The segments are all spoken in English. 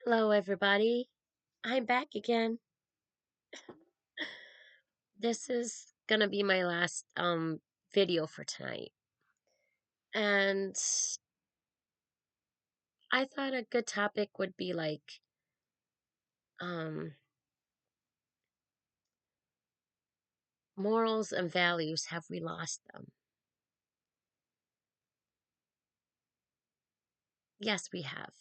Hello, everybody. I'm back again. This is gonna be my last video for tonight. And I thought a good topic would be like um morals and values. Have we lost them? Yes, we have.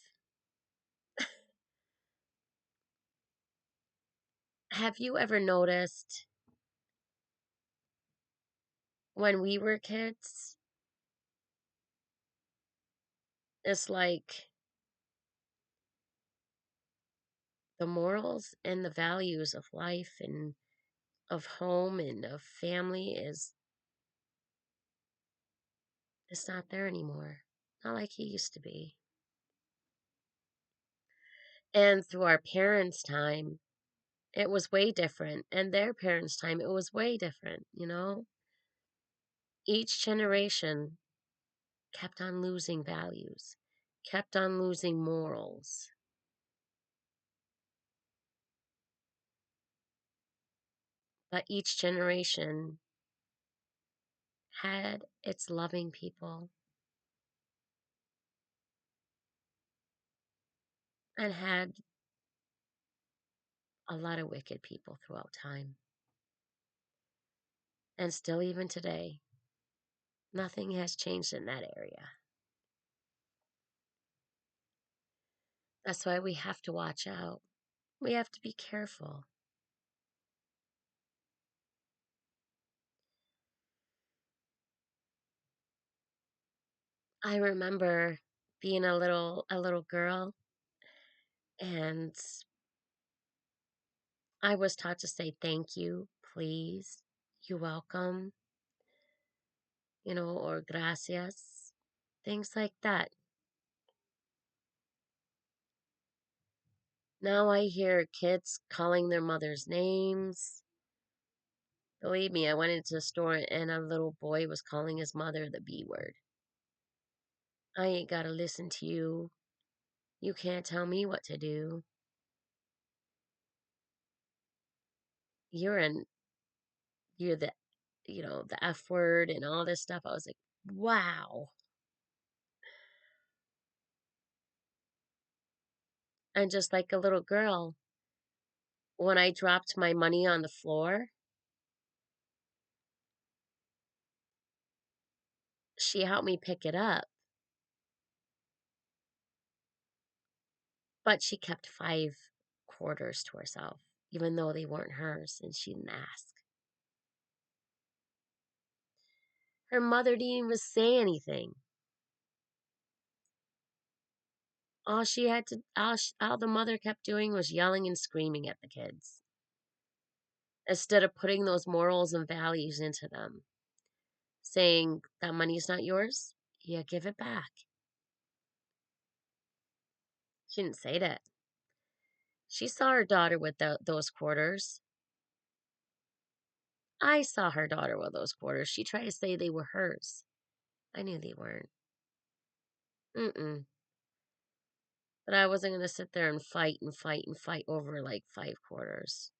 Have you ever noticed when we were kids, it's like the morals and the values of life and of home and of family is it's not there anymore. Not like it used to be. And through our parents' time, it was way different. And their parents' time, it was way different. Each generation kept on losing values, kept on losing morals. But each generation had its loving people and had a lot of wicked people throughout time. And still, even today, nothing has changed in that area. That's why we have to watch out. We have to be careful. I remember being a little girl, and I was taught to say thank you, please, you're welcome, or gracias, things like that. Now I hear kids calling their mothers names. Believe me, I went into a store and a little boy was calling his mother the B word. I ain't gotta listen to you. You can't tell me what to do. You're an you're the F word and all this stuff. I was like, wow. And just like a little girl, when I dropped my money on the floor, she helped me pick it up, but she kept 5 quarters to herself, even though they weren't hers, and she didn't ask. Her mother didn't even say anything. All the mother kept doing was yelling and screaming at the kids instead of putting those morals and values into them, saying that money's not yours. Yeah, give it back. She didn't say that. She saw her daughter with those quarters. I saw her daughter with those quarters. She tried to say they were hers. I knew they weren't. Mm-mm. But I wasn't going to sit there and fight and fight and fight over like 5 quarters.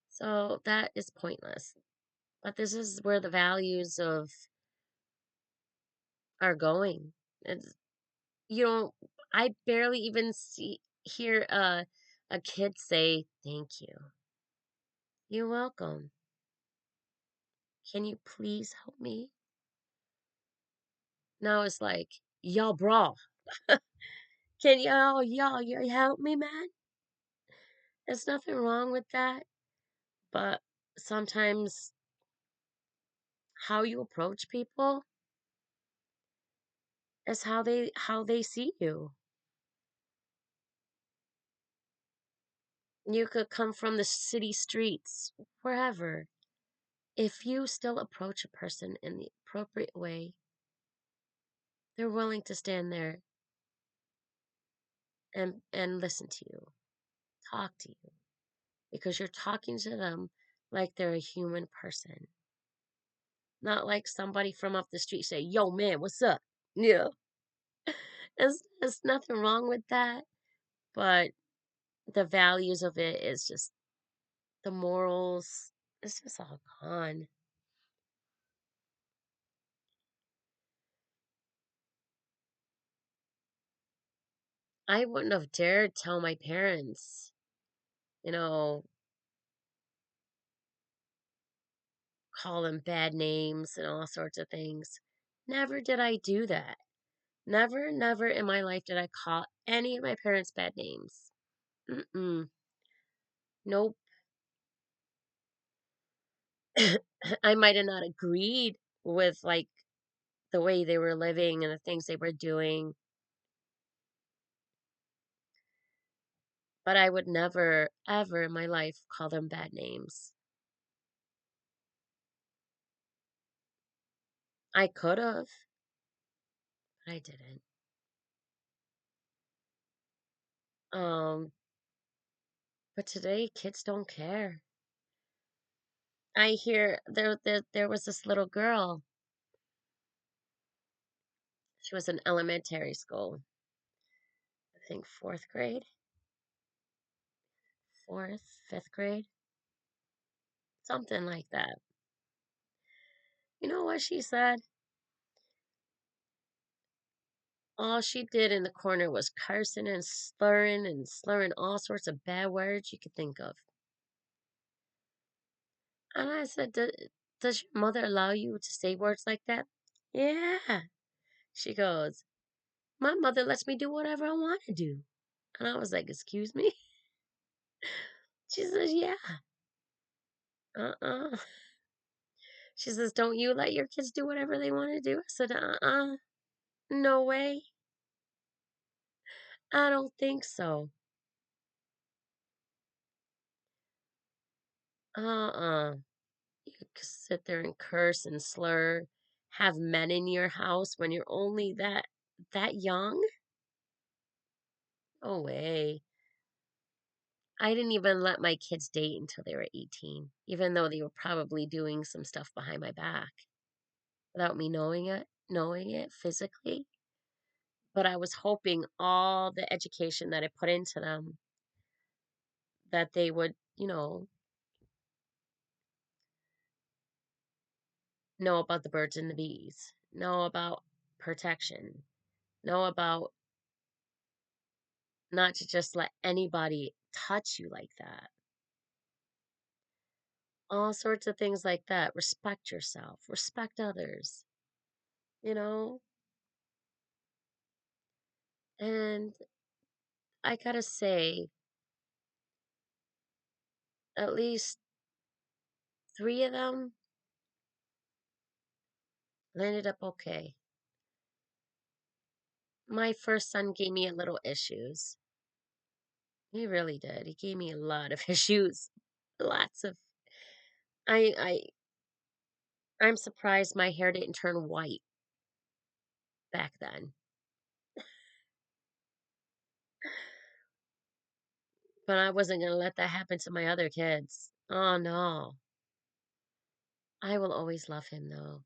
So that is pointless. But this is where the values of are going. It's, you know, I barely even hear a kid say thank you. You're welcome. Can you please help me? Now it's like, y'all bro. Can y'all you help me, man? There's nothing wrong with that, but sometimes how you approach people is how they see you. You could come from the city streets, wherever. If you still approach a person in the appropriate way, they're willing to stand there and listen to you, talk to you, because you're talking to them like they're a human person, not like somebody from off the street say, "Yo, man, what's up?" Yeah, There's nothing wrong with that, but the values of it is just the morals, it's just all gone. I wouldn't have dared tell my parents, you know, call them bad names and all sorts of things. Never did I do that. Never, never in my life did I call any of my parents bad names. Mm-mm. Nope. I might have not agreed with like the way they were living and the things they were doing, but I would never, ever in my life call them bad names. I could have, but I didn't. Um, but today kids don't care. I hear there was this little girl. She was in elementary school. I think fourth grade, fourth, fifth grade, something like that. You know what she said? All she did in the corner was cursing and slurring all sorts of bad words you could think of. And I said, Does your mother allow you to say words like that? Yeah. She goes, My mother lets me do whatever I want to do. And I was like, Excuse me? She says, Yeah. Uh-uh. She says, Don't you let your kids do whatever they want to do? I said, Uh-uh. No way. I don't think so. Uh-uh. You could sit there and curse and slur, have men in your house when you're only that young? No way. I didn't even let my kids date until they were 18, even though they were probably doing some stuff behind my back without me knowing it physically. But I was hoping all the education that I put into them that they would, know about the birds and the bees, know about protection, know about not to just let anybody touch you like that. All sorts of things like that. Respect yourself, respect others, you know? And I gotta say, at least three of them landed up okay. My first son gave me a little issues. He really did. He gave me a lot of issues. Lots of I I'm surprised my hair didn't turn white back then. But I wasn't gonna let that happen to my other kids. Oh no. I will always love him though.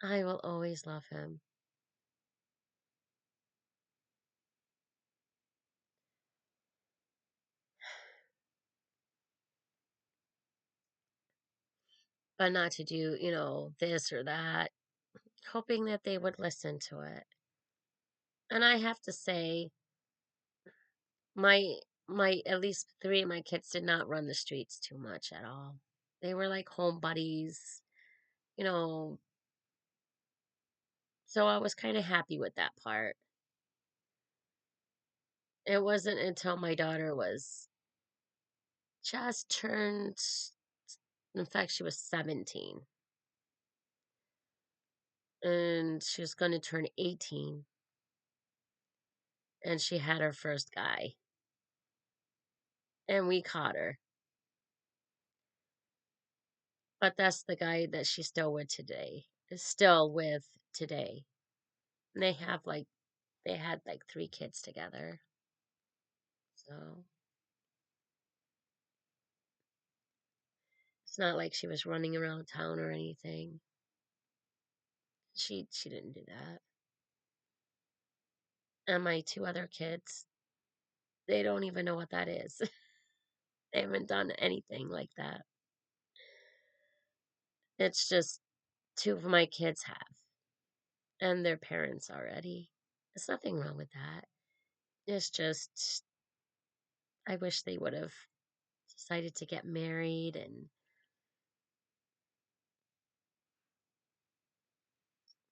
I will always love him. But not to do, this or that, hoping that they would listen to it. And I have to say, my my at least three of my kids did not run the streets too much at all. They were like home buddies, you know, so I was kind of happy with that part. It wasn't until my daughter was just turned, in fact, she was 17 and she was going to turn 18 and she had her first guy and we caught her. But that's the guy that she's still with today. Is still with today. And they had like three kids together. So it's not like she was running around town or anything. She didn't do that. And my two other kids, they don't even know what that is. They haven't done anything like that. It's just two of my kids have, and their parents already. There's nothing wrong with that. It's just, I wish they would have decided to get married and,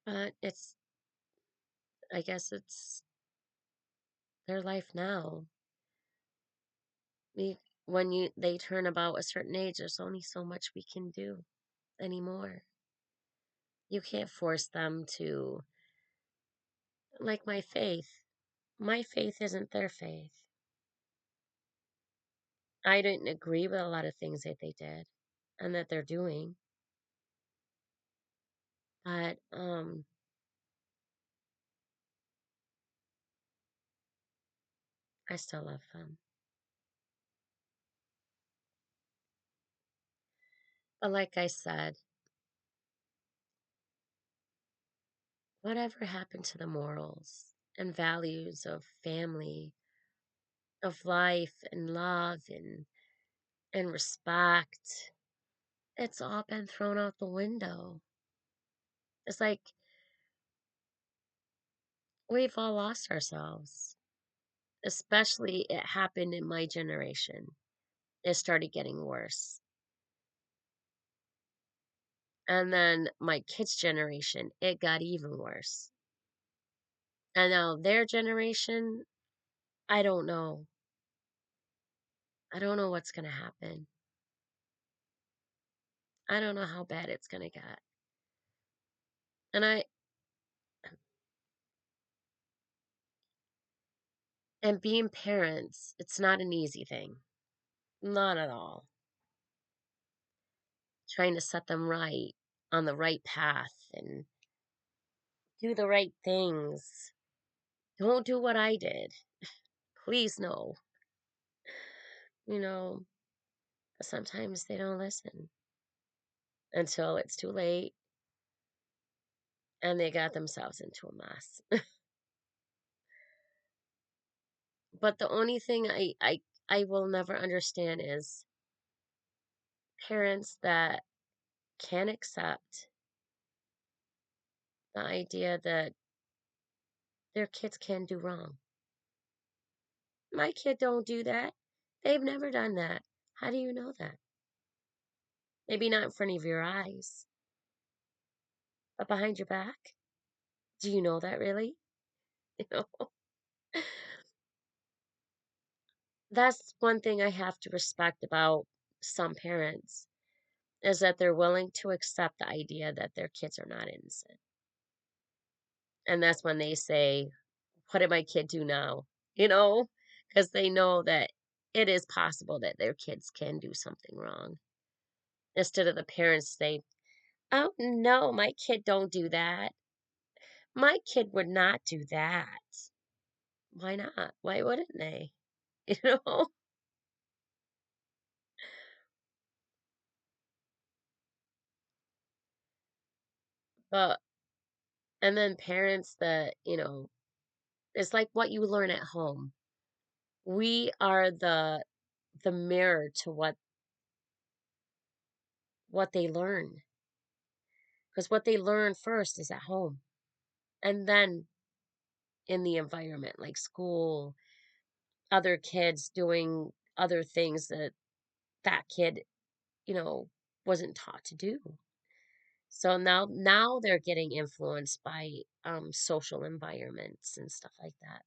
but I guess it's their life now. We, when they turn about a certain age, there's only so much we can do anymore. You can't force them to, like my faith. My faith isn't their faith. I didn't agree with a lot of things that they did and that they're doing, but I still love them. But like I said, whatever happened to the morals and values of family, of life and love and respect? It's all been thrown out the window. It's like we've all lost ourselves. Especially it happened in my generation. It started getting worse. And then my kids' generation, it got even worse. And now their generation, I don't know. I don't know what's going to happen. I don't know how bad it's going to get. And being parents, it's not an easy thing. Not at all. Trying to set them right on the right path and do the right things. Don't do what I did. Please no. You know, sometimes they don't listen until it's too late and they got themselves into a mess. But the only thing I will never understand is parents that can't accept the idea that their kids can do wrong. My kid don't do that. They've never done that. How do you know that? Maybe not in front of your eyes, but behind your back. Do you know that really? You know, that's one thing I have to respect about some parents is that they're willing to accept the idea that their kids are not innocent. And that's when they say, what did my kid do now? You know, because they know that it is possible that their kids can do something wrong. Instead of the parents say, oh no, my kid don't do that. My kid would not do that. Why not? Why wouldn't they? You know? But and then parents that, it's like what you learn at home. We are the mirror to what they learn. Because what they learn first is at home. And then in the environment, like school, other kids doing other things that that kid, you know, wasn't taught to do. So now they're getting influenced by social environments and stuff like that.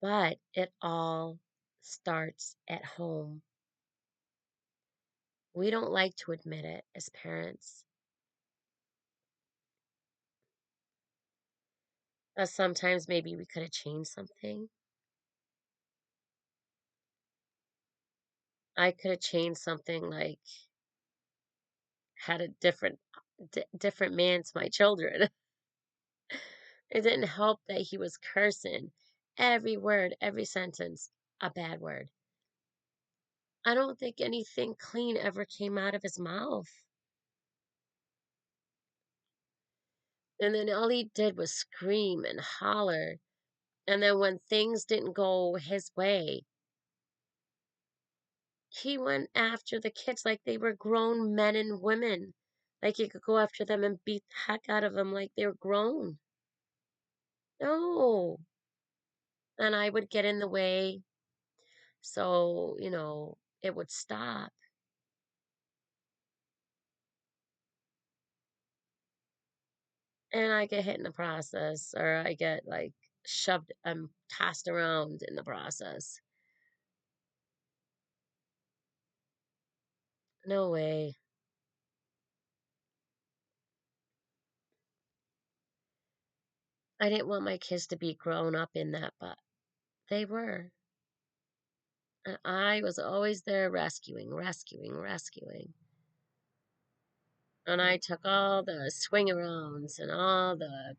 But it all starts at home. We don't like to admit it as parents. Sometimes maybe we could have changed something. I could have changed something like had a different man to my children. It didn't help that he was cursing every word, every sentence, a bad word. I don't think anything clean ever came out of his mouth. And then all he did was scream and holler. And then when things didn't go his way, he went after the kids like they were grown men and women. Like you could go after them and beat the heck out of them like they were grown. No. And I would get in the way. So, it would stop. And I get hit in the process, or I get like shoved and tossed around in the process. No way. I didn't want my kids to be grown up in that, but they were. And I was always there rescuing, rescuing, rescuing. And I took all the swing arounds and all the.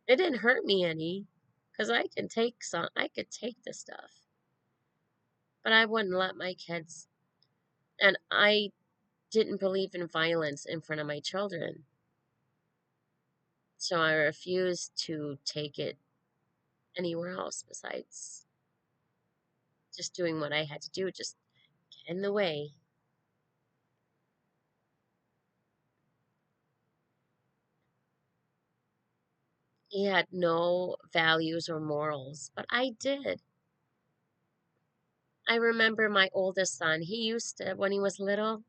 It didn't hurt me any, because I can take some. I could take the stuff, but I wouldn't let my kids. And I didn't believe in violence in front of my children, so I refused to take it anywhere else besides just doing what I had to do, just get in the way. He had no values or morals, but I did. I remember my oldest son, he used to, when he was little,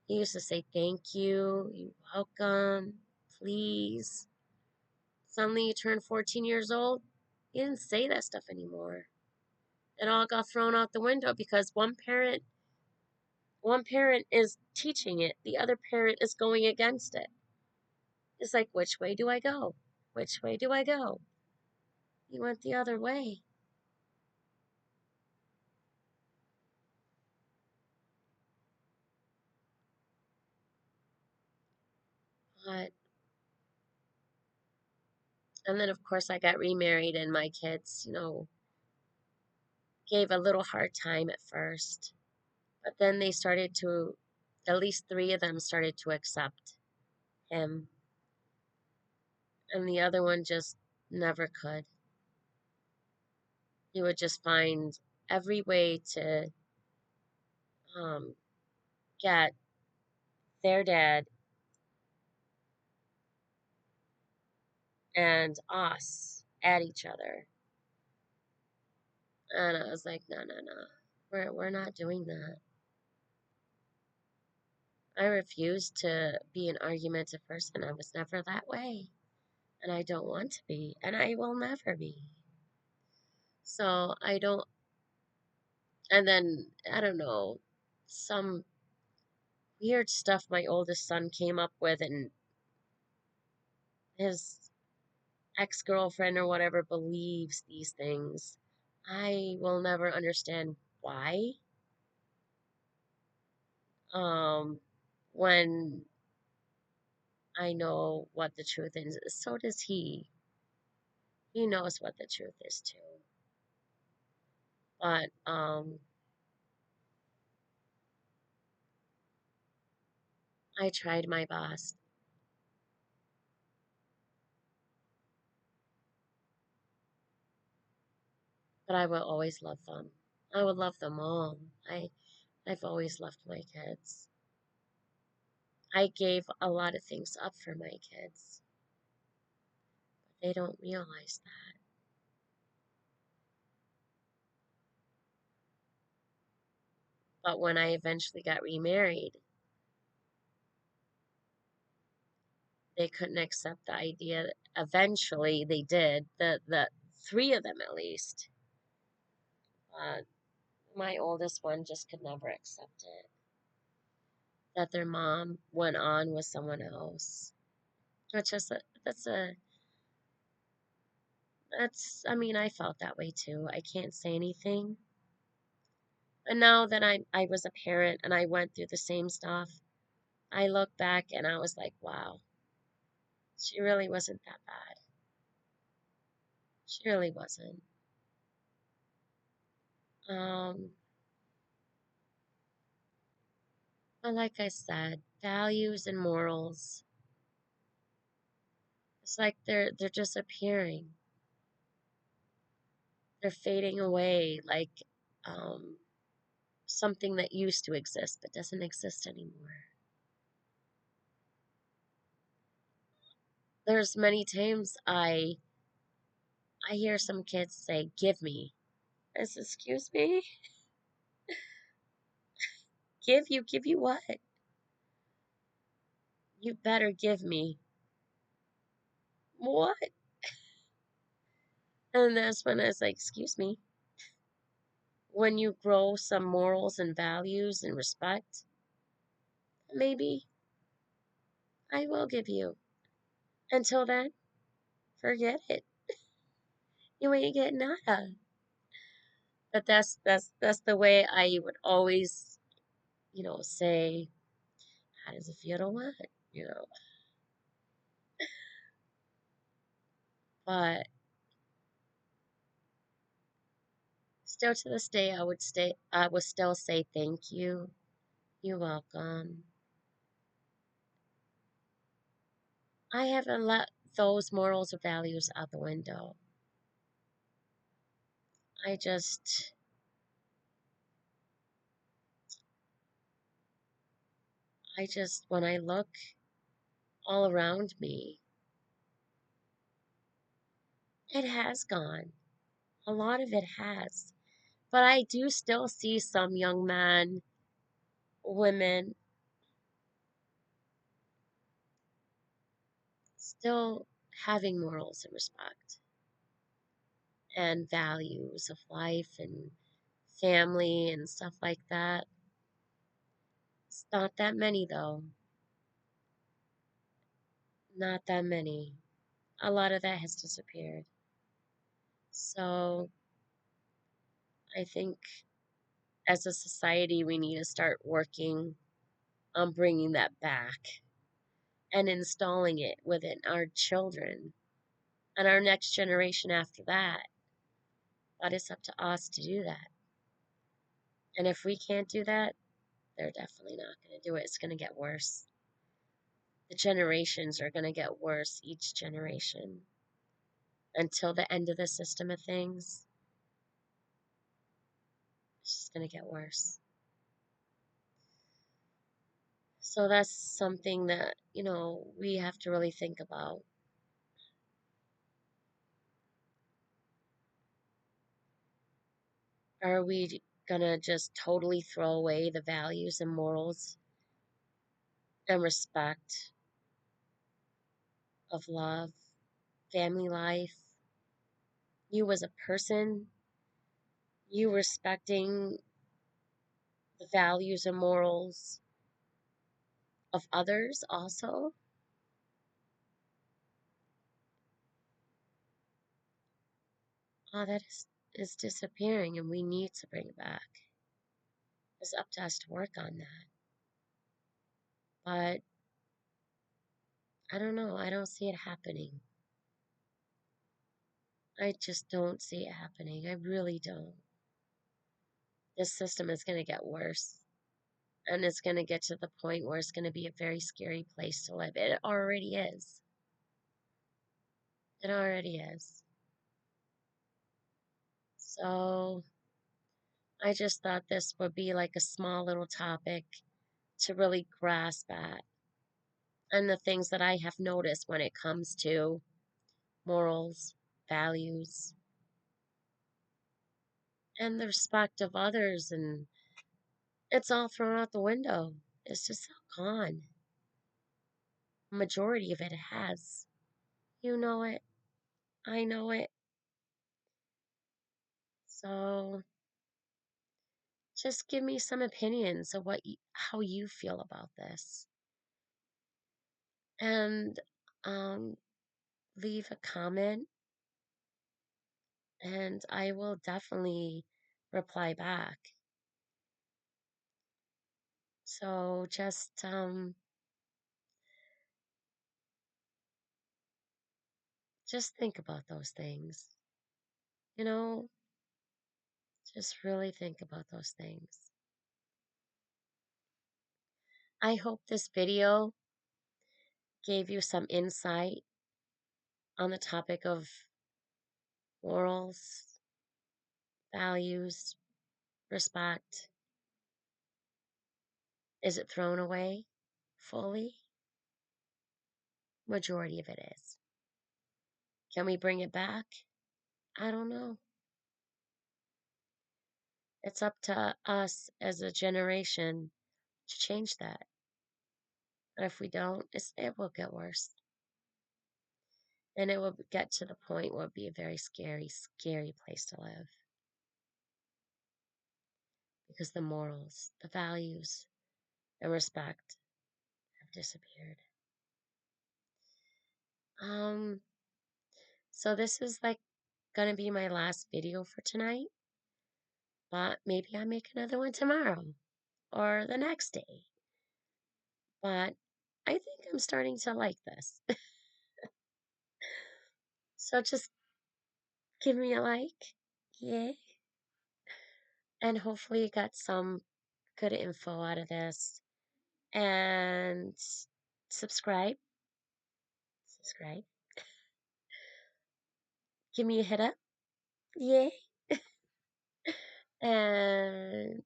he used to say, "Thank you, you're welcome, please." Suddenly he turned 14 years old. He didn't say that stuff anymore. It all got thrown out the window because one parent is teaching it, the other parent is going against it. It's like, which way do I go? Which way do I go? He went the other way. But, and then of course I got remarried and my kids, gave a little hard time at first. But then they started to, at least three of them started to accept him. And the other one just never could. He would just find every way to um, get their dad and us at each other. And I was like, no, no, no. We're not doing that. I refuse to be an argumentative person. I was never that way. And I don't want to be. And I will never be. So I don't, and then, I don't know, some weird stuff my oldest son came up with, and his ex girlfriend or whatever believes these things. I will never understand why. Um, when I know what the truth is, so does he. He knows what the truth is too. But I tried my best. But I will always love them. I will love them all. I've always loved my kids. I gave a lot of things up for my kids. But they don't realize that. But when I eventually got remarried, they couldn't accept the idea. Eventually, they did. The three of them at least. Uh, my oldest one just could never accept it. That their mom went on with someone else. Which is I mean, I felt that way too. I can't say anything. And now that I was a parent and I went through the same stuff, I look back and I was like, wow, she really wasn't that bad. She really wasn't. Um, but like I said, values and morals, It's like they're disappearing. They're fading away like um, something that used to exist but doesn't exist anymore. There's many times I hear some kids say, "Give me." I said, "Excuse me? Give you what? You better give me what?" And that's when I was like, "Excuse me. When you grow some morals and values and respect, maybe I will give you. Until then, forget it. You ain't getting nada." But that's the way I would always, say, "How does it feel to what?" You know. But still to this day I would still say thank you. You're welcome. I haven't let those morals or values out the window. I just when I look all around me, it has gone. A lot of it has. But I do still see some young men, women, still having morals and respect and values of life and family and stuff like that. It's not that many, though. Not that many. A lot of that has disappeared. So I think as a society, we need to start working on bringing that back and installing it within our children and our next generation after that. But it's up to us to do that. And if we can't do that, they're definitely not going to do it. It's going to get worse. The generations are going to get worse each generation until the end of the system of things. It's just going to get worse. So that's something that, we have to really think about. Are we gonna just totally throw away the values and morals and respect of love, family life, you as a person, you respecting the values and morals of others also? All that is disappearing and we need to bring it back. It's up to us to work on that. But I don't know. I don't see it happening. I just don't see it happening. I really don't. This system is going to get worse. And it's going to get to the point where it's going to be a very scary place to live. It already is. It already is. So I just thought this would be like a small little topic to really grasp at and the things that I have noticed when it comes to morals, values, and the respect of others. And it's all thrown out the window. It's just all gone. Majority of it has. You know it. I know it. So just give me some opinions of how you feel about this. And um, leave a comment, and I will definitely reply back. So just think about those things. You know, just really think about those things. I hope this video gave you some insight on the topic of morals, values, respect. Is it thrown away fully? Majority of it is. Can we bring it back? I don't know. It's up to us as a generation to change that. And if we don't, it will get worse. And it will get to the point where it will be a very scary, scary place to live. Because the morals, the values, and respect have disappeared. So this is like gonna be my last video for tonight. But maybe I make another one tomorrow or the next day. But I think I'm starting to like this. So just give me a like. Yay. And hopefully you got some good info out of this. And subscribe. Subscribe. Give me a hit up. Yay. And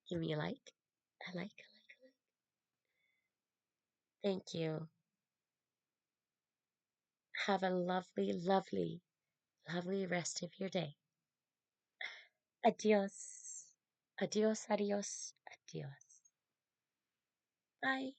give me a like. I like. Thank you. Have a lovely, lovely, lovely rest of your day. Adios. Adios, adios, adios. Bye.